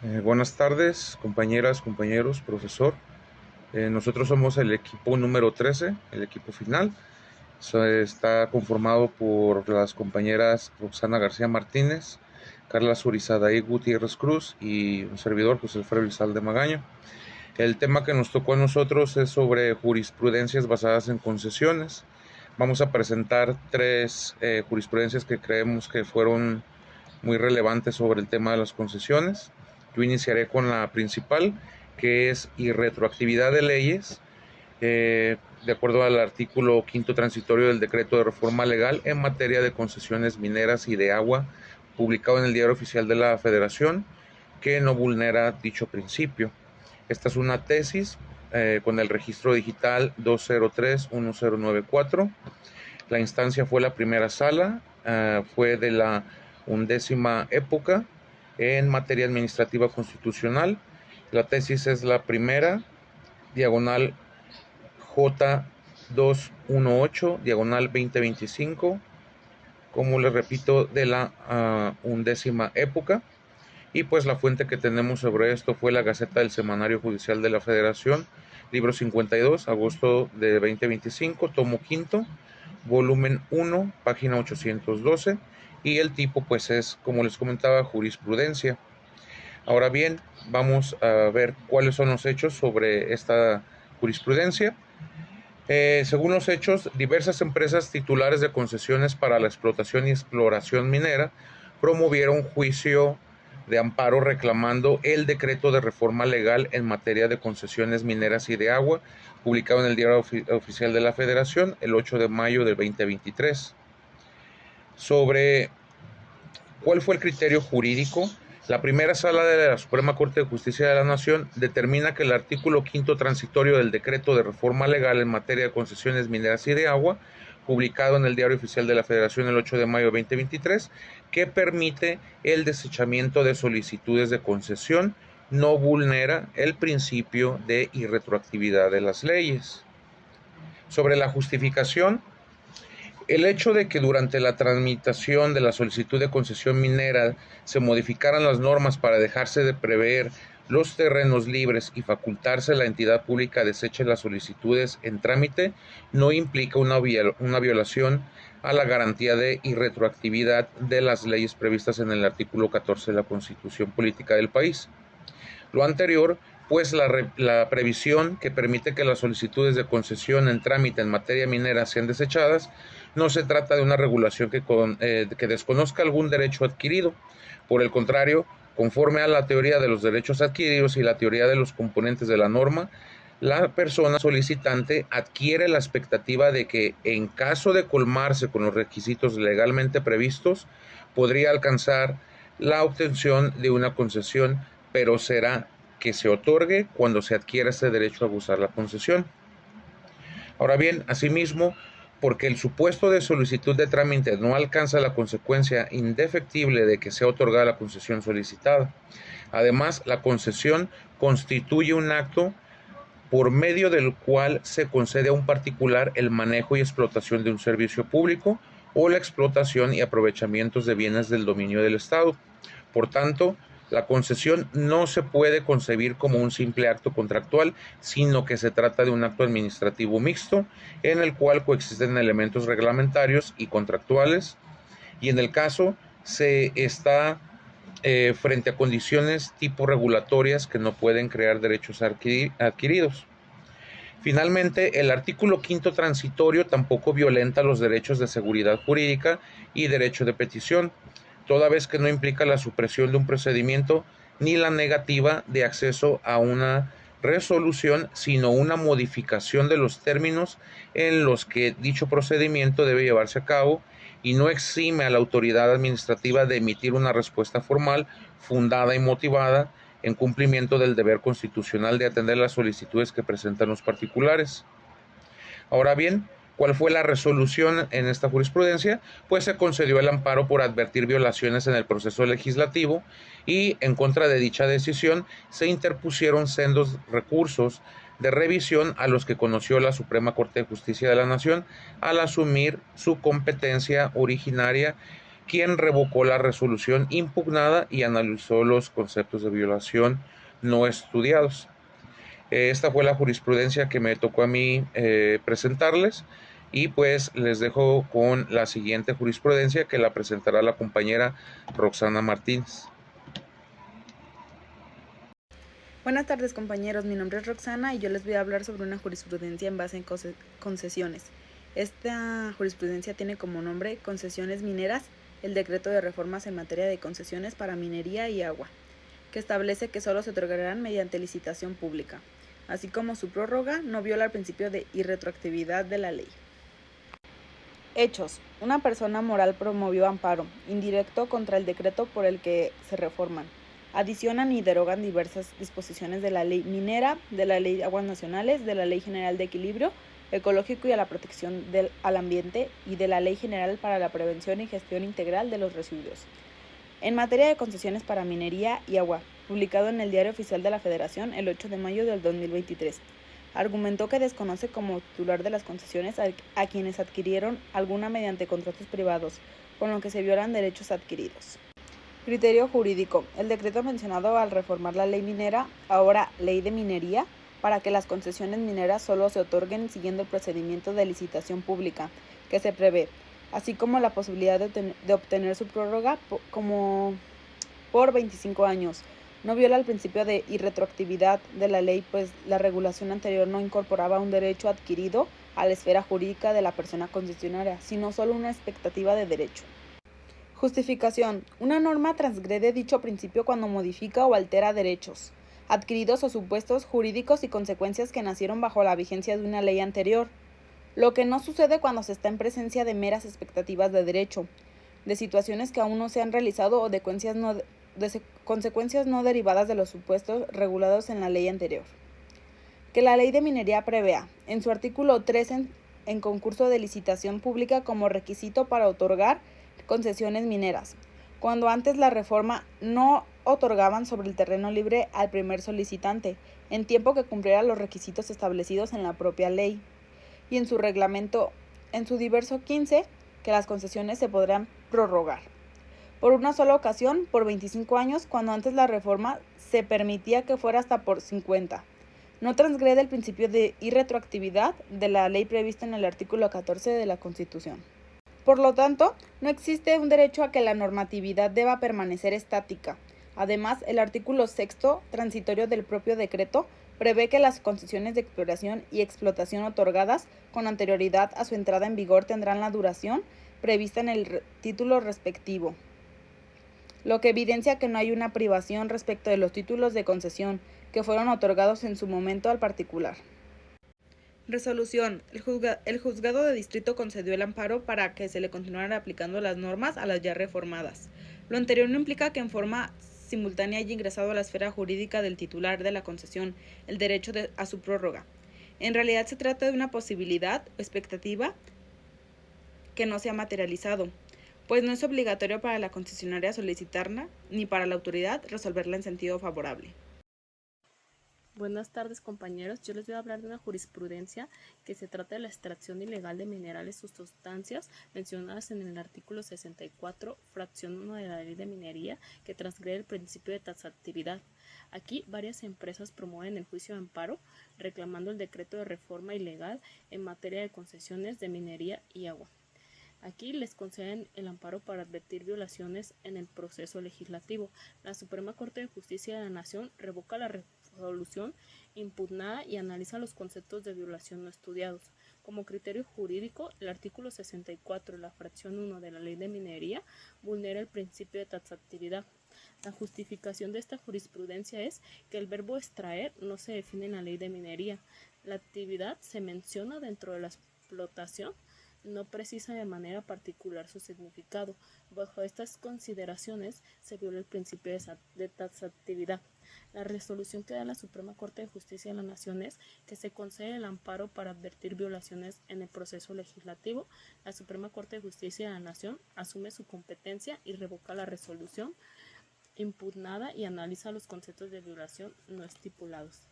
Buenas tardes, compañeras, compañeros, profesor. Nosotros somos el equipo número 13, el equipo final. Está conformado por las compañeras Roxana García Martínez, Carla Surizadaí Gutiérrez Cruz y un servidor, José Alfredo Elizalde Magaño. El tema que nos tocó a nosotros es sobre jurisprudencias basadas en concesiones. Vamos a presentar tres jurisprudencias que creemos que fueron muy relevantes sobre el tema de las concesiones. Yo iniciaré con la principal, que es irretroactividad de leyes, de acuerdo al artículo quinto transitorio del decreto de reforma legal en materia de concesiones mineras y de agua, publicado en el Diario Oficial de la Federación, que no vulnera dicho principio. Esta es una tesis con el registro digital 2031094. La instancia fue la primera sala, fue de la 11ª época en materia administrativa constitucional. La tesis es la primera, diagonal J218, diagonal 2025, como les repito, de la 11ª época. Y pues la fuente que tenemos sobre esto fue la Gaceta del Semanario Judicial de la Federación, libro 52, agosto de 2025, tomo quinto, volumen 1, página 812, y el tipo pues es, como les comentaba, jurisprudencia. Ahora bien, vamos a ver cuáles son los hechos sobre esta jurisprudencia. Según los hechos, diversas empresas titulares de concesiones para la explotación y exploración minera promovieron juicio de amparo reclamando el decreto de reforma legal en materia de concesiones mineras y de agua, publicado en el Diario Oficial de la Federación el 8 de mayo del 2023. Sobre cuál fue el criterio jurídico, la primera sala de la Suprema Corte de Justicia de la Nación determina que el artículo quinto transitorio del decreto de reforma legal en materia de concesiones mineras y de agua, publicado en el Diario Oficial de la Federación el 8 de mayo de 2023, que permite el desechamiento de solicitudes de concesión, no vulnera el principio de irretroactividad de las leyes. Sobre la justificación, el hecho de que durante la tramitación de la solicitud de concesión minera se modificaran las normas para dejarse de prever los terrenos libres y facultarse a la entidad pública deseche las solicitudes en trámite no implica una violación a la garantía de irretroactividad de las leyes previstas en el artículo 14 de la Constitución Política del país. Lo anterior, pues la previsión que permite que las solicitudes de concesión en trámite en materia minera sean desechadas, no se trata de una regulación que desconozca algún derecho adquirido. Por el contrario, conforme a la teoría de los derechos adquiridos y la teoría de los componentes de la norma, la persona solicitante adquiere la expectativa de que, en caso de colmarse con los requisitos legalmente previstos, podría alcanzar la obtención de una concesión, pero será que se otorgue cuando se adquiera ese derecho a gozar la concesión. Ahora bien, asimismo, porque el supuesto de solicitud de trámite no alcanza la consecuencia indefectible de que sea otorgada la concesión solicitada. Además, la concesión constituye un acto por medio del cual se concede a un particular el manejo y explotación de un servicio público o la explotación y aprovechamientos de bienes del dominio del Estado. Por tanto, la concesión no se puede concebir como un simple acto contractual, sino que se trata de un acto administrativo mixto en el cual coexisten elementos reglamentarios y contractuales, y en el caso se está frente a condiciones tipo regulatorias que no pueden crear derechos adquiridos. Finalmente, el artículo quinto transitorio tampoco violenta los derechos de seguridad jurídica y derecho de petición, toda vez que no implica la supresión de un procedimiento ni la negativa de acceso a una resolución, sino una modificación de los términos en los que dicho procedimiento debe llevarse a cabo, y no exime a la autoridad administrativa de emitir una respuesta formal, fundada y motivada, en cumplimiento del deber constitucional de atender las solicitudes que presentan los particulares. Ahora bien, ¿cuál fue la resolución en esta jurisprudencia? Pues se concedió el amparo por advertir violaciones en el proceso legislativo, y en contra de dicha decisión se interpusieron sendos recursos de revisión a los que conoció la Suprema Corte de Justicia de la Nación al asumir su competencia originaria, quien revocó la resolución impugnada y analizó los conceptos de violación no estudiados. Esta fue la jurisprudencia que me tocó a mí presentarles, y pues les dejo con la siguiente jurisprudencia que la presentará la compañera Roxana Martínez. Buenas tardes, compañeros, mi nombre es Roxana y yo les voy a hablar sobre una jurisprudencia en base en concesiones. Esta jurisprudencia tiene como nombre Concesiones Mineras, el decreto de reformas en materia de concesiones para minería y agua, que establece que solo se otorgarán mediante licitación pública, así como su prórroga no viola el principio de irretroactividad de la ley. Hechos. Una persona moral promovió amparo indirecto contra el decreto por el que se reforman, adicionan y derogan diversas disposiciones de la ley minera, de la ley de aguas nacionales, de la ley general de equilibrio ecológico y a la protección al ambiente y de la ley general para la prevención y gestión integral de los residuos. En materia de concesiones para minería y agua, publicado en el Diario Oficial de la Federación el 8 de mayo del 2023, argumentó que desconoce como titular de las concesiones a quienes adquirieron alguna mediante contratos privados, con lo que se violan derechos adquiridos. Criterio jurídico. El decreto mencionado al reformar la ley minera, ahora ley de minería, para que las concesiones mineras solo se otorguen siguiendo el procedimiento de licitación pública que se prevé, así como la posibilidad de obtener su prórroga por 25 años. No viola el principio de irretroactividad de la ley, pues la regulación anterior no incorporaba un derecho adquirido a la esfera jurídica de la persona concesionaria, sino solo una expectativa de derecho. Justificación. Una norma transgrede dicho principio cuando modifica o altera derechos adquiridos o supuestos jurídicos y consecuencias que nacieron bajo la vigencia de una ley anterior, lo que no sucede cuando se está en presencia de meras expectativas de derecho, de situaciones que aún no se han realizado o de consecuencias no derivadas de los supuestos regulados en la ley anterior. Que la ley de minería prevea, en su artículo 3, en concurso de licitación pública como requisito para otorgar concesiones mineras, cuando antes la reforma no otorgaban sobre el terreno libre al primer solicitante, en tiempo que cumpliera los requisitos establecidos en la propia ley, y en su reglamento, en su diverso 15, que las concesiones se podrán prorrogar por una sola ocasión por 25 años, cuando antes la reforma se permitía que fuera hasta por 50. No transgrede el principio de irretroactividad de la ley prevista en el artículo 14 de la Constitución. Por lo tanto, no existe un derecho a que la normatividad deba permanecer estática. Además, el artículo 6 transitorio del propio decreto prevé que las concesiones de exploración y explotación otorgadas con anterioridad a su entrada en vigor tendrán la duración prevista en el título respectivo, lo que evidencia que no hay una privación respecto de los títulos de concesión que fueron otorgados en su momento al particular. Resolución. El juzgado de distrito concedió el amparo para que se le continuaran aplicando las normas a las ya reformadas. Lo anterior no implica que en forma simultánea haya ingresado a la esfera jurídica del titular de la concesión el derecho a su prórroga. En realidad se trata de una posibilidad o expectativa que no se ha materializado, pues no es obligatorio para la concesionaria solicitarla ni para la autoridad resolverla en sentido favorable. Buenas tardes, compañeros. Yo les voy a hablar de una jurisprudencia que se trata de la extracción ilegal de minerales o sustancias mencionadas en el artículo 64, fracción 1 de la Ley de Minería, que transgrede el principio de taxatividad. Aquí, varias empresas promueven el juicio de amparo reclamando el decreto de reforma ilegal en materia de concesiones de minería y agua. Aquí les conceden el amparo para advertir violaciones en el proceso legislativo. La Suprema Corte de Justicia de la Nación revoca la resolución impugnada y analiza los conceptos de violación no estudiados. Como criterio jurídico, el artículo 64, la fracción 1 de la Ley de Minería, vulnera el principio de taxatividad. La justificación de esta jurisprudencia es que el verbo extraer no se define en la Ley de Minería. La actividad se menciona dentro de la explotación, no precisa de manera particular su significado. Bajo estas consideraciones se viola el principio de taxatividad. La resolución que da la Suprema Corte de Justicia de la Nación es que se concede el amparo para advertir violaciones en el proceso legislativo. La Suprema Corte de Justicia de la Nación asume su competencia y revoca la resolución impugnada y analiza los conceptos de violación no estipulados.